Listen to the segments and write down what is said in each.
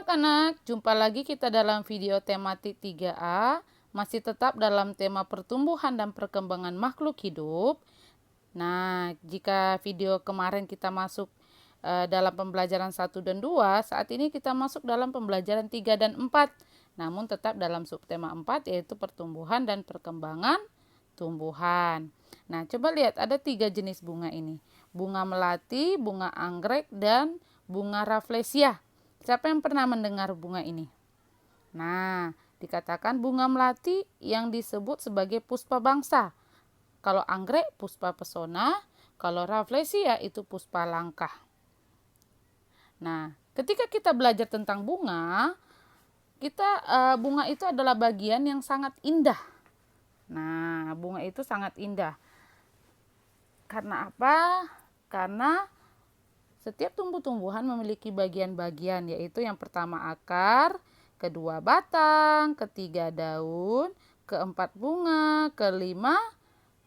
anak-anak, jumpa lagi kita dalam video tematik 3A, masih tetap dalam tema pertumbuhan dan perkembangan makhluk hidup. Nah, jika video kemarin kita masuk dalam pembelajaran 1 dan 2, saat ini kita masuk dalam pembelajaran 3 dan 4. Namun tetap dalam subtema 4 yaitu pertumbuhan dan perkembangan tumbuhan. Nah, coba lihat ada 3 jenis bunga ini. Bunga melati, bunga anggrek, dan bunga rafflesia. Siapa yang pernah mendengar bunga ini? Nah, dikatakan bunga melati yang disebut sebagai puspa bangsa. Kalau anggrek puspa pesona, kalau rafflesia itu puspa langka. Nah, ketika kita belajar tentang bunga, bunga itu adalah bagian yang sangat indah. Nah, bunga itu sangat indah. Karena apa? Karena setiap tumbuh-tumbuhan memiliki bagian-bagian, yaitu yang pertama akar, kedua batang, ketiga daun, keempat bunga, kelima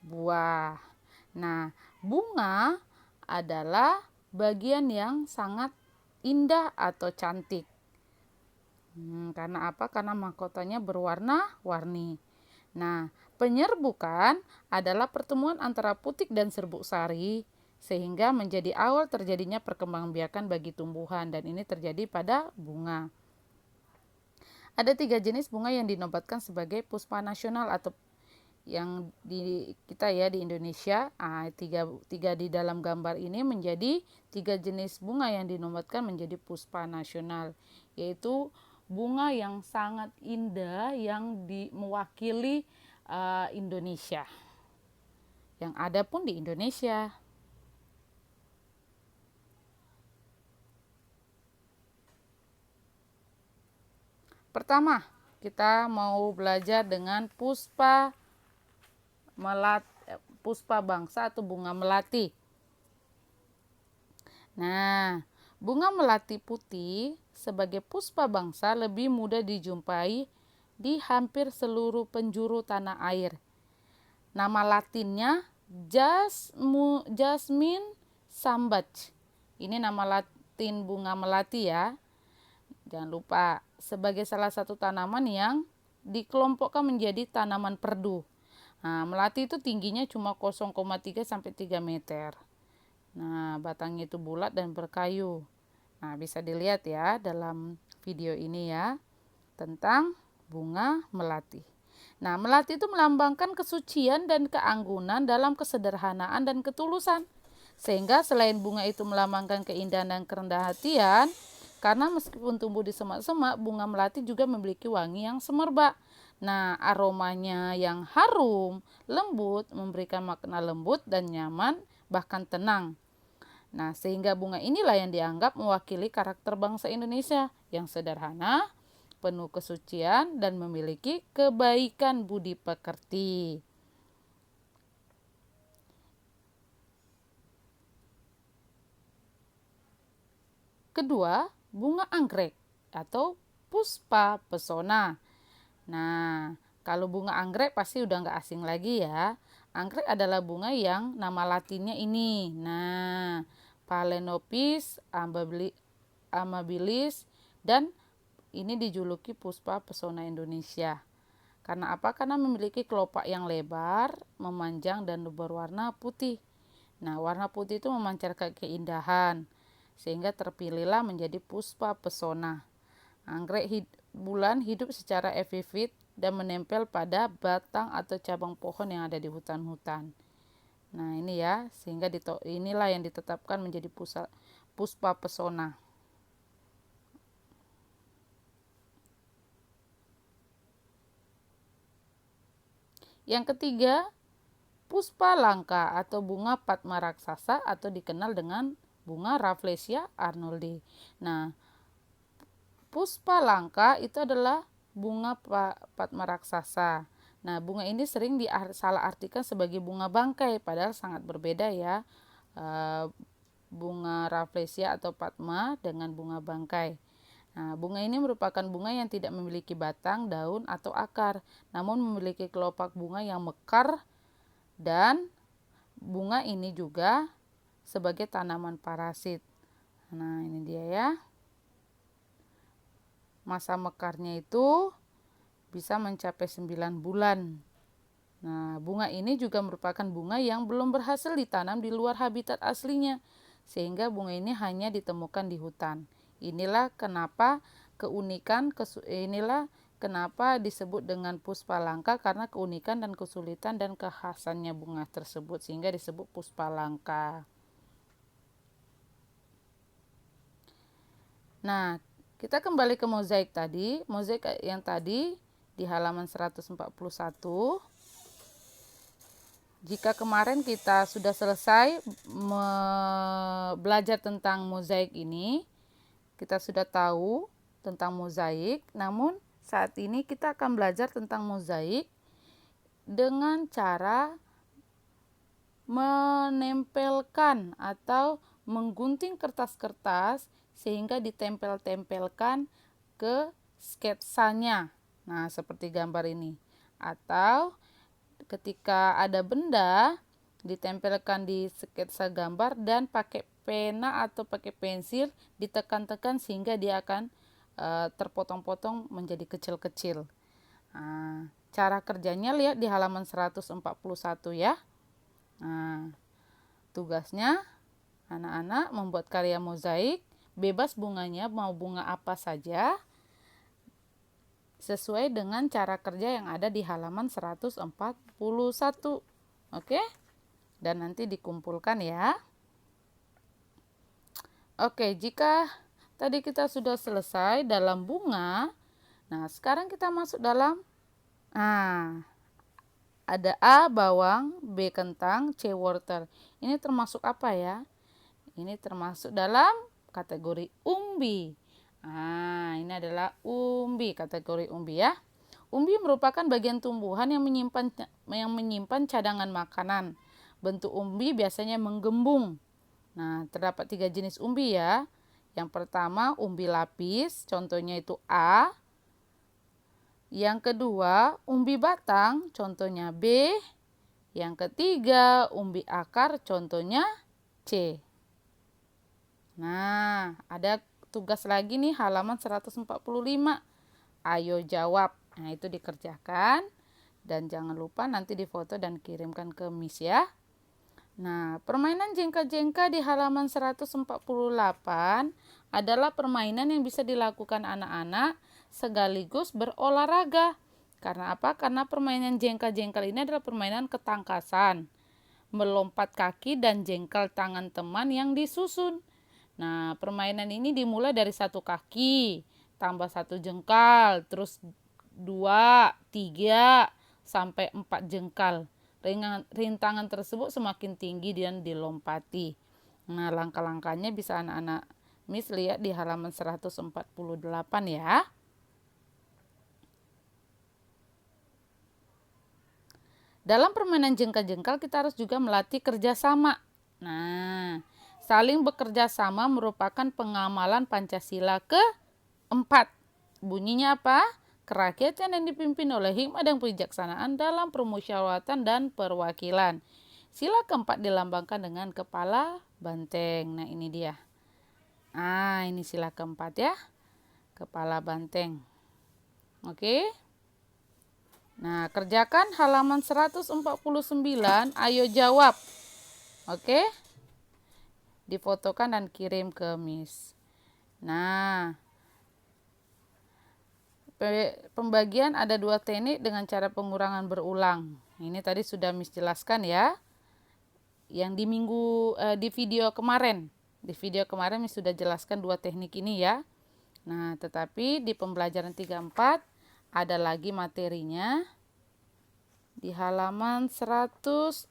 buah. Nah, bunga adalah bagian yang sangat indah atau cantik. Karena apa? Karena mahkotanya berwarna-warni. Nah, penyerbukan adalah pertemuan antara putik dan serbuk sari sehingga menjadi awal terjadinya perkembangbiakan bagi tumbuhan, dan ini terjadi pada bunga. Ada 3 jenis bunga yang dinobatkan sebagai puspa nasional atau yang di kita ya di Indonesia. Tiga di dalam gambar ini menjadi 3 jenis bunga yang dinobatkan menjadi puspa nasional, yaitu bunga yang sangat indah yang mewakili Indonesia, yang ada pun di Indonesia. Pertama, kita mau belajar dengan puspa bangsa atau bunga melati. Nah, bunga melati putih sebagai puspa bangsa lebih mudah dijumpai di hampir seluruh penjuru tanah air. Nama latinnya Jasmine sambac. Ini nama latin bunga melati ya. Jangan lupa, sebagai salah satu tanaman yang dikelompokkan menjadi tanaman perdu. Nah, melati itu tingginya cuma 0,3 sampai 3 meter. Nah, batangnya itu bulat dan berkayu. Nah, bisa dilihat ya dalam video ini ya tentang bunga melati. Nah, melati itu melambangkan kesucian dan keanggunan dalam kesederhanaan dan ketulusan. Sehingga selain bunga itu melambangkan keindahan dan kerendahan hatian, karena meskipun tumbuh di semak-semak, bunga melati juga memiliki wangi yang semerbak. Nah, aromanya yang harum, lembut, memberikan makna lembut dan nyaman, bahkan tenang. Nah, sehingga bunga inilah yang dianggap mewakili karakter bangsa Indonesia yang sederhana, penuh kesucian, dan memiliki kebaikan budi pekerti. Kedua, bunga anggrek atau puspa pesona. Nah, kalau bunga anggrek pasti udah nggak asing lagi ya. Anggrek adalah bunga yang nama latinnya ini. Nah, Phalaenopsis amabilis, dan ini dijuluki puspa pesona Indonesia. Karena apa? Karena memiliki kelopak yang lebar, memanjang, dan berwarna putih. Nah, warna putih itu memancarkan keindahan, sehingga terpilihlah menjadi puspa pesona. Anggrek bulan hidup secara epifit dan menempel pada batang atau cabang pohon yang ada di hutan-hutan. Nah, ini ya, sehingga inilah yang ditetapkan menjadi puspa pesona. Yang ketiga, puspa langka atau bunga padma raksasa atau dikenal dengan bunga Rafflesia arnoldi. Nah, puspa langka itu adalah bunga padma raksasa. Nah, bunga ini sering salah artikan sebagai bunga bangkai, padahal sangat berbeda ya. Bunga Rafflesia atau padma dengan bunga bangkai. Nah, bunga ini merupakan bunga yang tidak memiliki batang, daun, atau akar, namun memiliki kelopak bunga yang mekar, dan bunga ini juga sebagai tanaman parasit. Nah, ini dia ya. masa mekarnya itu bisa mencapai 9 bulan. Nah, bunga ini juga merupakan bunga yang belum berhasil ditanam di luar habitat aslinya, sehingga bunga ini hanya ditemukan di hutan. Inilah kenapa disebut dengan puspalangka, karena keunikan dan kesulitan dan kekhasannya bunga tersebut, sehingga disebut puspalangka. Nah, kita kembali ke mozaik tadi. Mozaik yang tadi di halaman 141. Jika kemarin kita sudah selesai belajar tentang mozaik ini, kita sudah tahu tentang mozaik, namun saat ini kita akan belajar tentang mozaik dengan cara menempelkan atau menggunting kertas-kertas sehingga ditempel-tempelkan ke sketsanya. Nah, seperti gambar ini. Atau ketika ada benda ditempelkan di sketsa gambar dan pakai pena atau pakai pensil ditekan-tekan sehingga dia akan terpotong-potong menjadi kecil-kecil. Nah, cara kerjanya lihat di halaman 141 ya. Nah, tugasnya anak-anak membuat karya mozaik, bebas bunganya, mau bunga apa saja, sesuai dengan cara kerja yang ada di halaman 141. Oke? Dan nanti dikumpulkan ya. Oke, jika tadi kita sudah selesai dalam bunga, nah sekarang kita masuk dalam ada A bawang, B kentang, C wortel. Ini termasuk apa ya? Ini termasuk dalam kategori umbi. Ini adalah umbi, kategori umbi ya. Umbi merupakan bagian tumbuhan yang menyimpan cadangan makanan. Bentuk umbi biasanya menggembung. Nah, terdapat 3 jenis umbi ya. Yang pertama umbi lapis, contohnya itu A. Yang kedua umbi batang, contohnya B. Yang ketiga umbi akar, contohnya C. Nah, ada tugas lagi nih halaman 145. Ayo jawab. Nah, itu dikerjakan. Dan jangan lupa nanti difoto dan kirimkan ke Miss ya. Nah, permainan jengka-jengka di halaman 148 adalah permainan yang bisa dilakukan anak-anak sekaligus berolahraga. Karena apa? Karena permainan jengka-jengkal ini adalah permainan ketangkasan, melompat kaki dan jengkal tangan teman yang disusun. Nah, permainan ini dimulai dari 1 kaki, tambah 1 jengkal, terus 2, 3, sampai 4 jengkal. Rintangan tersebut semakin tinggi dan dilompati. Nah, langkah-langkahnya bisa anak-anak Miss lihat di halaman 148 ya. Dalam permainan jengkal-jengkal kita harus juga melatih kerjasama. Nah, saling bekerja sama merupakan pengamalan Pancasila ke-4. Bunyinya apa? Kerakyatan yang dipimpin oleh hikmah dan kebijaksanaan dalam permusyawaratan dan perwakilan. Sila ke-4 dilambangkan dengan kepala banteng. Nah, ini dia. Ini sila ke-4 ya. Kepala banteng. Oke. Nah, kerjakan halaman 149. Ayo jawab. Oke. Difotokan dan kirim ke Miss. Nah, pembagian ada 2 teknik dengan cara pengurangan berulang. Ini tadi sudah Miss jelaskan ya. Yang di video kemarin. Di video kemarin Miss sudah jelaskan 2 teknik ini ya. Nah, tetapi di pembelajaran 34 ada lagi materinya. Di halaman 143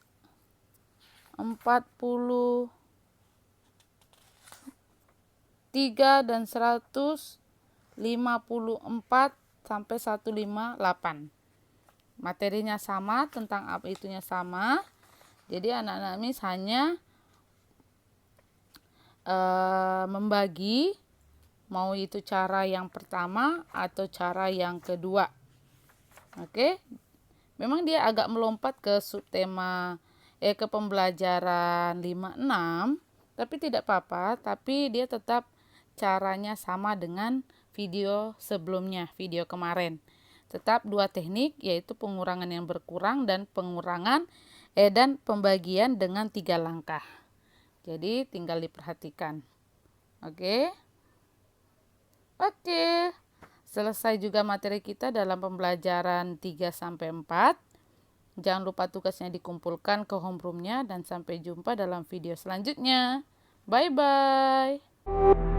dan 154 sampai 158. Materinya sama, tentang apa itunya sama. Jadi anak-anak Miss hanya membagi mau itu cara yang pertama atau cara yang kedua. Oke. Memang dia agak melompat ke subtema ke pembelajaran 56, tapi tidak apa-apa, tapi dia tetap caranya sama dengan video sebelumnya, video kemarin. Tetap dua teknik, yaitu pengurangan yang berkurang dan dan pembagian dengan 3 langkah. Jadi tinggal diperhatikan. Oke. Selesai juga materi kita dalam pembelajaran 3 sampai 4. Jangan lupa tugasnya dikumpulkan ke homeroomnya dan sampai jumpa dalam video selanjutnya. Bye bye.